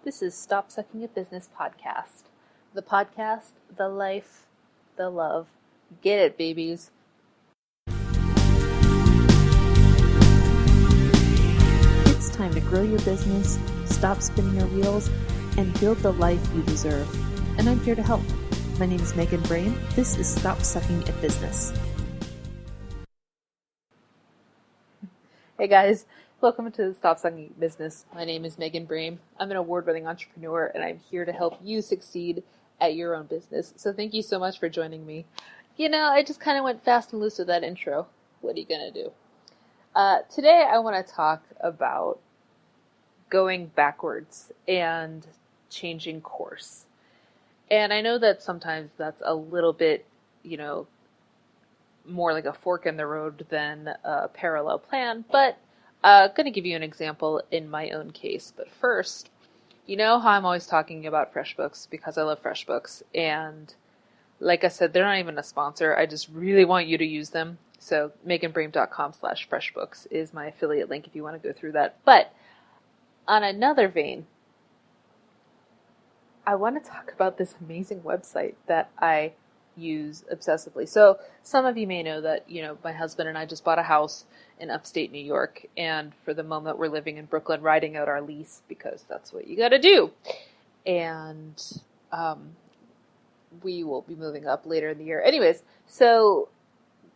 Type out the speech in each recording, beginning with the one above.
This is Stop Sucking at Business podcast. The podcast, the life, the love. Get it, babies. It's time to grow your business, stop spinning your wheels, and build the life you deserve. And I'm here to help. My name is Megan Brame. This is Stop Sucking at Business. Hey guys, welcome to Stop Sucking at Business. My name is Megan Brame. I'm an award-winning entrepreneur, and I'm here to help you succeed at your own business. So thank you so much for joining me. You know, I just kind of went fast and loose with that intro. What are you going to do? Today I want to talk about going backwards and changing course. And I know that sometimes that's a little bit, more like a fork in the road than a parallel plan, but I'm going to give you an example in my own case. But first, you know how I'm always talking about FreshBooks because I love FreshBooks. And like I said, they're not even a sponsor. I just really want you to use them. So meganbrame.com/FreshBooks is my affiliate link if you want to go through that. But on another vein, I want to talk about this amazing website that I use obsessively. So some of you may know that, my husband and I just bought a house in upstate New York. And for the moment, we're living in Brooklyn, riding out our lease because that's what you got to do. And we will be moving up later in the year. Anyways, so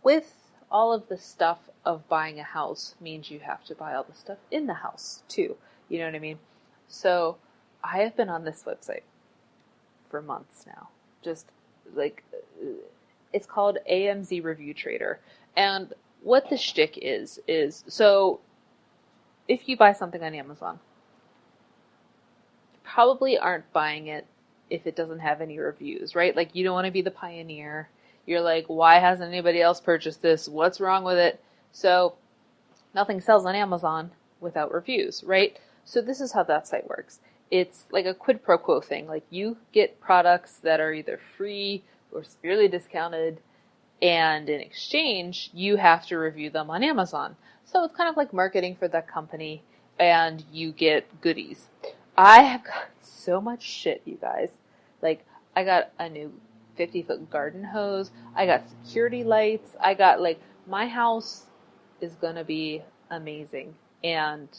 with all of the stuff of buying a house means you have to buy all the stuff in the house too. You know what I mean? So I have been on this website for months now. Just like, it's called AMZ Review Trader. And what the shtick is so if you buy something on Amazon, you probably aren't buying it if it doesn't have any reviews, right? Like, you don't want to be the pioneer. You're like, why hasn't anybody else purchased this? What's wrong with it? So nothing sells on Amazon without reviews, right? So this is how that site works. It's like a quid pro quo thing. Like, you get products that are either free or severely discounted, and in exchange, you have to review them on Amazon. So it's kind of like marketing for that company, and you get goodies. I have got so much shit, you guys. Like, I got a new 50-foot garden hose. I got security lights. I got, my house is going to be amazing. And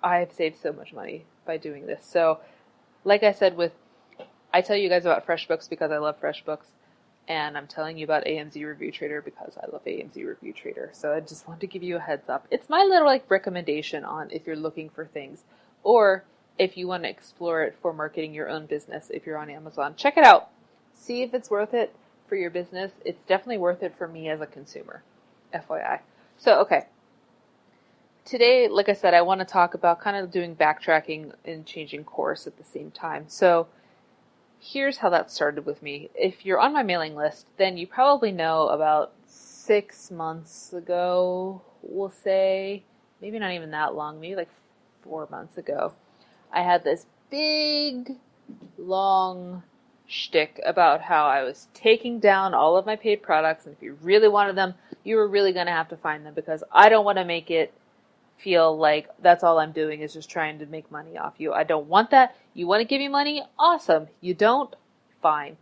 I've saved so much money by doing this. So, like I said, I tell you guys about FreshBooks because I love FreshBooks, and I'm telling you about AMZ Review Trader because I love AMZ Review Trader. So I just want to give you a heads up. It's my little recommendation on if you're looking for things, or if you want to explore it for marketing your own business. If you're on Amazon, check it out. See if it's worth it for your business. It's definitely worth it for me as a consumer, FYI. So, okay. Today, like I said, I want to talk about kind of doing backtracking and changing course at the same time. So here's how that started with me. If you're on my mailing list, then you probably know about 6 months ago, we'll say, maybe not even that long, maybe like 4 months ago, I had this big, long shtick about how I was taking down all of my paid products, and if you really wanted them, you were really going to have to find them, because I don't want to make it feel like that's all I'm doing is just trying to make money off you. I don't want that. You want to give me money? Awesome. You don't? Fine.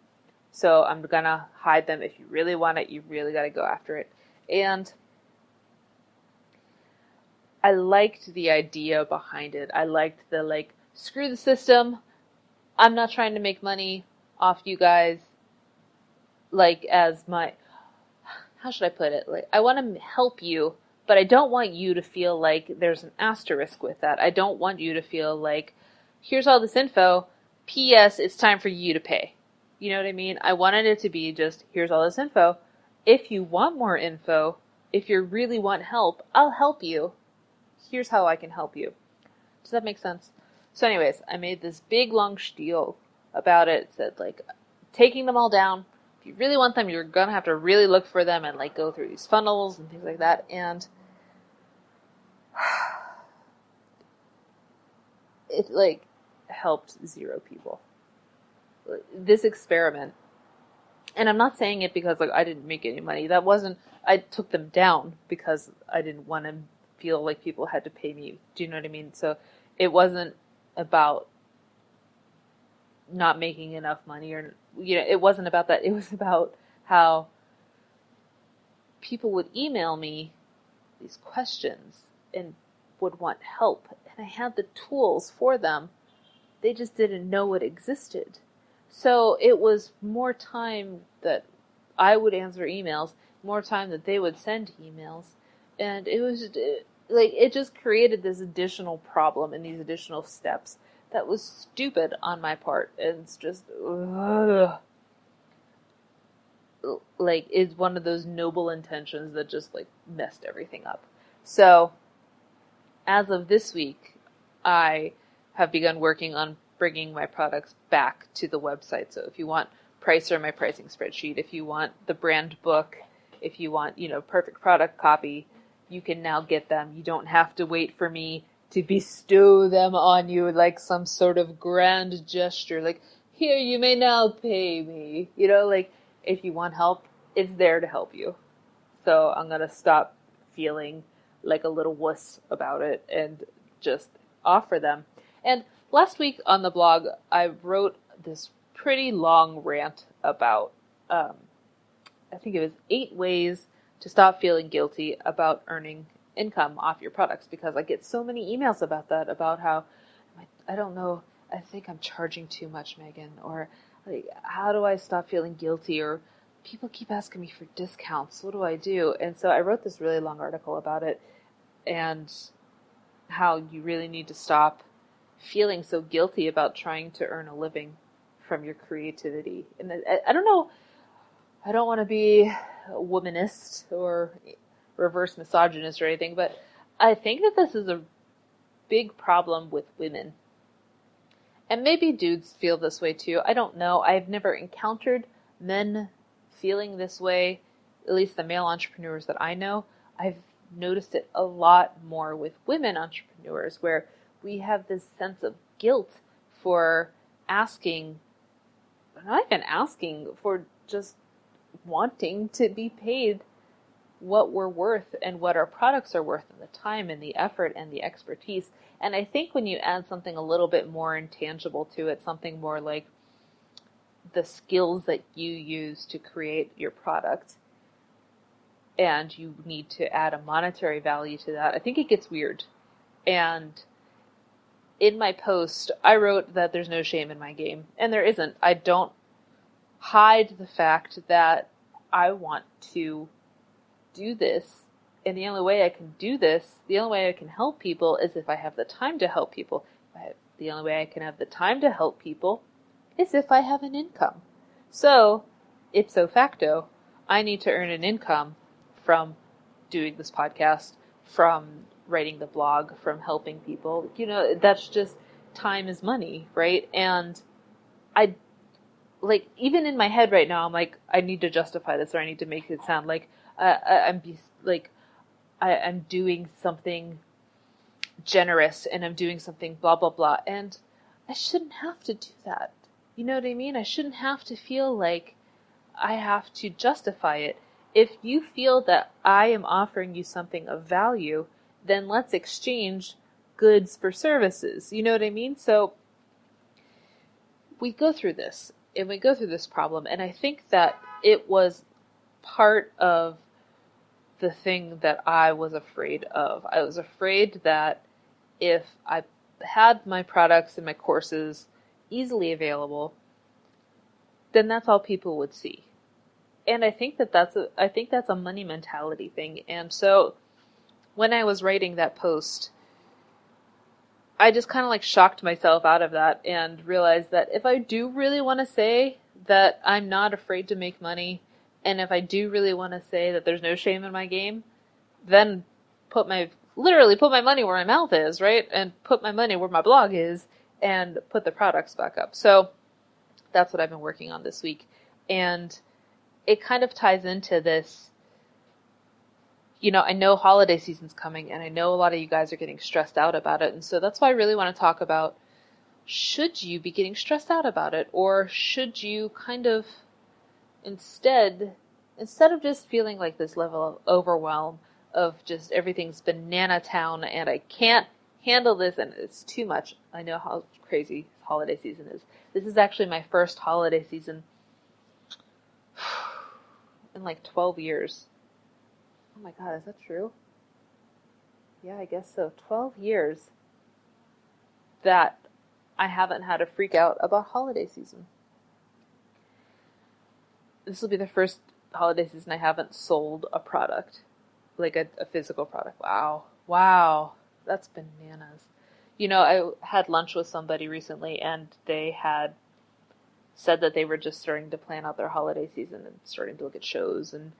So I'm going to hide them. If you really want it, you really got to go after it. And I liked the idea behind it. I liked the, screw the system. I'm not trying to make money off you guys. How should I put it? I want to help you, but I don't want you to feel like there's an asterisk with that. I don't want you to feel like, here's all this info, P.S. it's time for you to pay. You know what I mean? I wanted it to be just, here's all this info. If you want more info, if you really want help, I'll help you. Here's how I can help you. Does that make sense? So anyways, I made this big long spiel about it. It said, taking them all down. If you really want them, you're going to have to really look for them and, go through these funnels and things like that. And it helped 0 people. This experiment, and I'm not saying it because I didn't make any money. I took them down because I didn't want to feel like people had to pay me. Do you know what I mean? So it wasn't about not making enough money, or, it wasn't about that. It was about how people would email me these questions and would want help, and I had the tools for them. They just didn't know it existed. So it was more time that I would answer emails, more time that they would send emails, and it was it just created this additional problem and these additional steps that was stupid on my part. And it's just is one of those noble intentions that just messed everything up. So as of this week, I have begun working on bringing my products back to the website. So if you want Pricer, my pricing spreadsheet, if you want the brand book, if you want, perfect product copy, you can now get them. You don't have to wait for me to bestow them on you like some sort of grand gesture. Like, here, you may now pay me. If you want help, it's there to help you. So I'm going to stop feeling like a little wuss about it and just offer them. And last week on the blog, I wrote this pretty long rant about, I think it was 8 ways to stop feeling guilty about earning income off your products, because I get so many emails about that, about how, I don't know, I think I'm charging too much, Megan, or how do I stop feeling guilty, or people keep asking me for discounts, what do I do? And so I wrote this really long article about it, and how you really need to stop feeling so guilty about trying to earn a living from your creativity. And I don't know, I don't want to be a womanist or reverse misogynist or anything, but I think that this is a big problem with women. And maybe dudes feel this way too. I don't know. I've never encountered men feeling this way, at least the male entrepreneurs that I know. I've noticed it a lot more with women entrepreneurs, where we have this sense of guilt for asking, not even asking, for just wanting to be paid what we're worth and what our products are worth, and the time and the effort and the expertise. And I think when you add something a little bit more intangible to it, something more like the skills that you use to create your product, and you need to add a monetary value to that, I think it gets weird. And in my post, I wrote that there's no shame in my game, and there isn't. I don't hide the fact that I want to do this, and the only way I can do this, the only way I can help people, is if I have the time to help people. The only way I can have the time to help people is if I have an income. So, ipso facto, I need to earn an income from doing this podcast, from writing the blog, from helping people. That's just, time is money, right? And I, even in my head right now, I'm like, I need to justify this, or I need to make it sound like I'm doing something generous, and I'm doing something blah, blah, blah. And I shouldn't have to do that. You know what I mean? I shouldn't have to feel like I have to justify it. If you feel that I am offering you something of value, then let's exchange goods for services. You know what I mean? So we go through this, and we go through this problem, and I think that it was part of the thing that I was afraid of. I was afraid that if I had my products and my courses easily available, then that's all people would see. And I think that's a money mentality thing. And so when I was writing that post, I just kind of shocked myself out of that and realized that if I do really want to say that I'm not afraid to make money, and if I do really want to say that there's no shame in my game, then literally put my money where my mouth is, right? And put my money where my blog is, and put the products back up. So that's what I've been working on this week. And it kind of ties into this, I know holiday season's coming, and I know a lot of you guys are getting stressed out about it. And so that's why I really want to talk about, should you be getting stressed out about it? Or should you kind of, instead of just feeling like this level of overwhelm of just everything's banana town and I can't handle this and it's too much. I know how crazy holiday season is. This is actually my first holiday season in like 12 years. Oh my God, is that true? Yeah, I guess so. 12 years that I haven't had a freak out about holiday season. This will be the first holiday season I haven't sold a product, like a physical product. Wow, that's bananas. You know, I had lunch with somebody recently, and they had said that they were just starting to plan out their holiday season and starting to look at shows and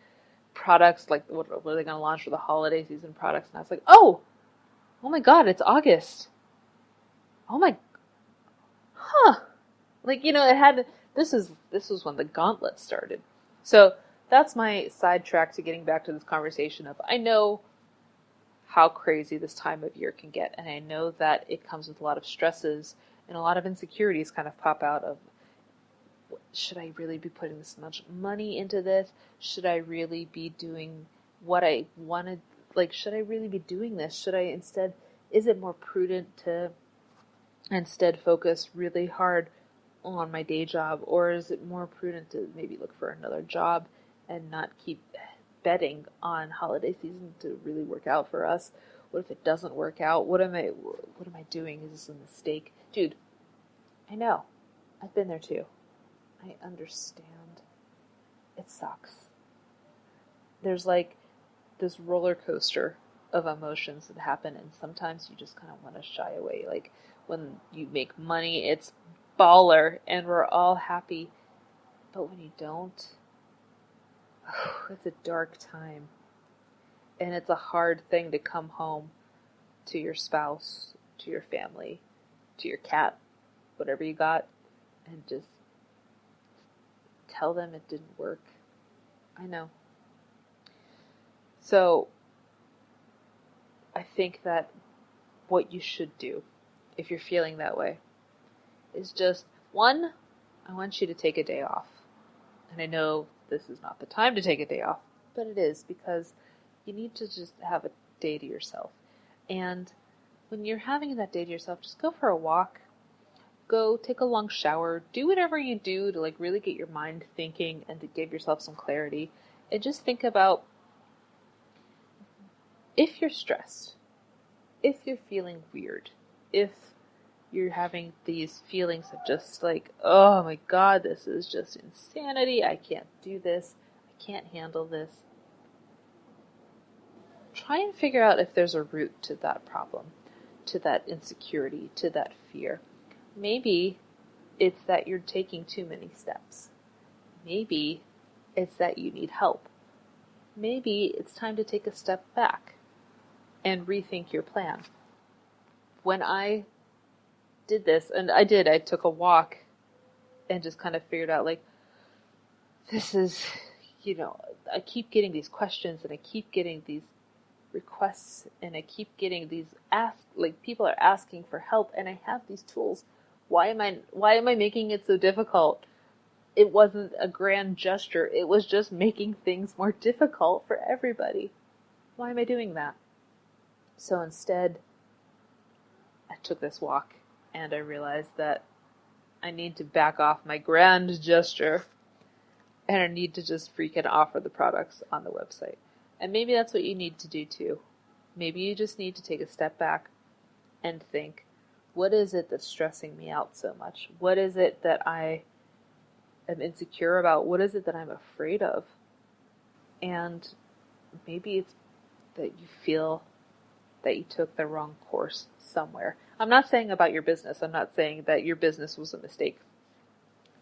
products, like what are they going to launch for the holiday season products. And I was like, oh my God, it's August. Oh my, like, you know, it had, this was when the gauntlet started. So that's my sidetrack to getting back to this conversation of, I know how crazy this time of year can get. And I know that it comes with a lot of stresses and a lot of insecurities kind of pop out of, should I really be putting this much money into this? Should I really be doing what I wanted? Like, should I really be doing this? Should I instead, is it more prudent to instead focus really hard on my day job? Or is it more prudent to maybe look for another job and not keep betting on holiday season to really work out for us? What if it doesn't work out? What am I doing? Is this a mistake? Dude, I know. I've been there too. I understand. It sucks. There's like this roller coaster of emotions that happen, and sometimes you just kind of want to shy away. Like when you make money, it's baller and we're all happy. But when you don't, it's a dark time. And it's a hard thing to come home to your spouse, to your family, to your cat, whatever you got, and just tell them it didn't work. I know. So I think that what you should do if you're feeling that way is just, one, I want you to take a day off. And I know this is not the time to take a day off, but it is, because you need to just have a day to yourself. And when you're having that day to yourself, just go for a walk. Go take a long shower, do whatever you do to like really get your mind thinking and to give yourself some clarity. And just think about, if you're stressed, if you're feeling weird, if you're having these feelings of just like, oh my God, this is just insanity. I can't do this. I can't handle this. Try and figure out if there's a root to that problem, to that insecurity, to that fear. Maybe it's that you're taking too many steps. Maybe it's that you need help. Maybe it's time to take a step back and rethink your plan. When I did this, and I took a walk and just kind of figured out, like, this is, you know, I keep getting these questions and I keep getting these requests and I keep getting these people are asking for help, and I have these tools. Why am I making it so difficult? It wasn't a grand gesture. It was just making things more difficult for everybody. Why am I doing that? So instead, I took this walk and I realized that I need to back off my grand gesture and I need to just freaking offer the products on the website. And maybe that's what you need to do too. Maybe you just need to take a step back and think, what is it that's stressing me out so much? What is it that I am insecure about? What is it that I'm afraid of? And maybe it's that you feel that you took the wrong course somewhere. I'm not saying about your business. I'm not saying that your business was a mistake.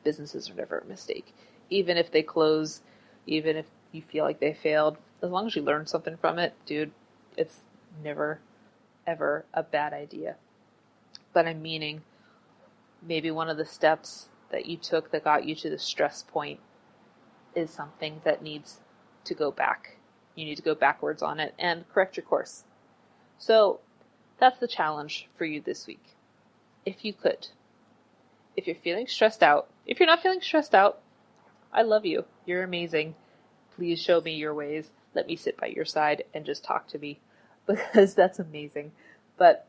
Businesses are never a mistake. Even if they close, even if you feel like they failed, as long as you learn something from it, dude, it's never, ever a bad idea. But I'm meaning maybe one of the steps that you took that got you to the stress point is something that needs to go back. You need to go backwards on it and correct your course. So that's the challenge for you this week. If you could, if you're feeling stressed out, if you're not feeling stressed out, I love you. You're amazing. Please show me your ways. Let me sit by your side and just talk to me, because that's amazing. But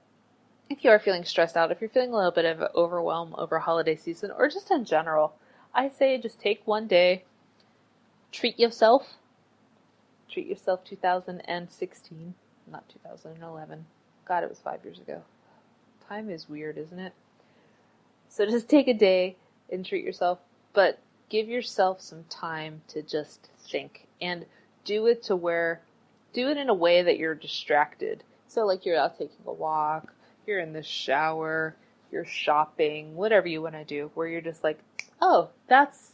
if you are feeling stressed out, if you're feeling a little bit of overwhelm over holiday season, or just in general, I say just take one day, treat yourself 2016, not 2011. God, it was 5 years ago. Time is weird, isn't it? So just take a day and treat yourself, but give yourself some time to just think and do it in a way that you're distracted. So like you're out taking a walk, you're in the shower, you're shopping, whatever you want to do, where you're just like, oh, that's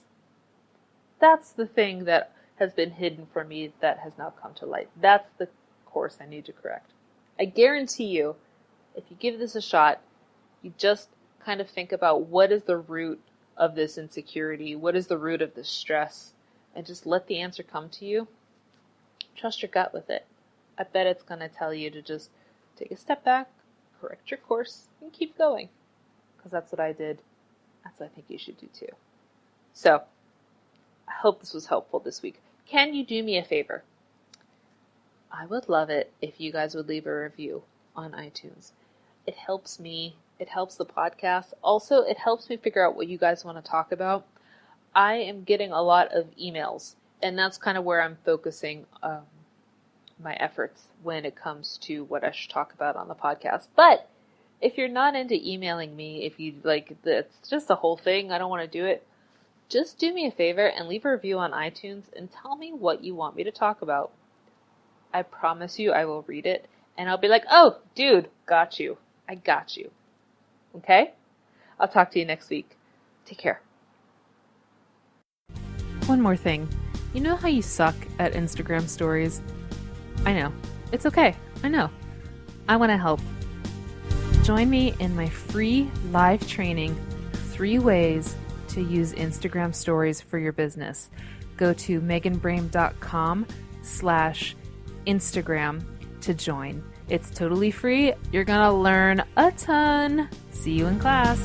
the thing that has been hidden from me that has now come to light. That's the course I need to correct. I guarantee you, if you give this a shot, you just kind of think about what is the root of this insecurity, what is the root of this stress, and just let the answer come to you. Trust your gut with it. I bet it's going to tell you to just take a step back, correct your course, and keep going. Because that's what I did. That's what I think you should do too. So, I hope this was helpful this week. Can you do me a favor? I would love it if you guys would leave a review on iTunes. It helps me. It helps the podcast. Also, it helps me figure out what you guys want to talk about. I am getting a lot of emails, and that's kind of where I'm focusing my efforts when it comes to what I should talk about on the podcast. But if you're not into emailing me, if you like, it's just the whole thing, I don't want to do it, just do me a favor and leave a review on iTunes and tell me what you want me to talk about. I promise you I will read it, and I'll be like, oh, dude, got you. I got you. Okay? I'll talk to you next week. Take care. One more thing. You know how you suck at Instagram stories? I know. It's okay. I know. I want to help. Join me in my free live training, 3 ways to use Instagram stories for your business. Go to meganbrame.com/Instagram to join. It's totally free. You're going to learn a ton. See you in class.